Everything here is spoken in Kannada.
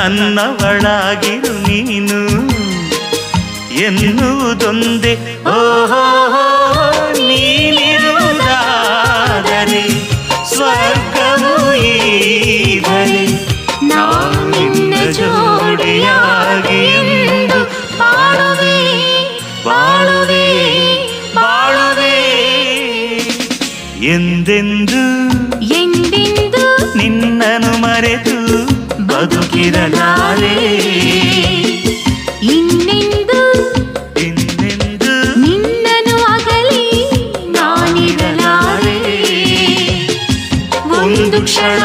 ನನ್ನವಳಾಗಿರು ನೀನು ಎನ್ನುವುದೊಂದೇ. ಓಹೋ ನೀನಿರುವುದಾದರೆ ಸ್ವರ್ಗವು ಈಗಲೇ ನಾನಿನ್ನ ಜೋಡಿಯಾಗಿ ಎಂದು ಬಾಳುವೆ ಬಾಳುವೆ ಬಾಳುವೆ ಎಂದೆಂದು ಎಂದೆಂದು ನಿನ್ನನು ಮರೆತು ಬದುಕಿರಲಾರೆ. ಇನ್ನೆಂದು ಇನ್ನೆಂದು ನಿನ್ನನು ಅಗಲಿ ನಾನಿರಲಾರೆ. ಒಂದು ಕ್ಷಣ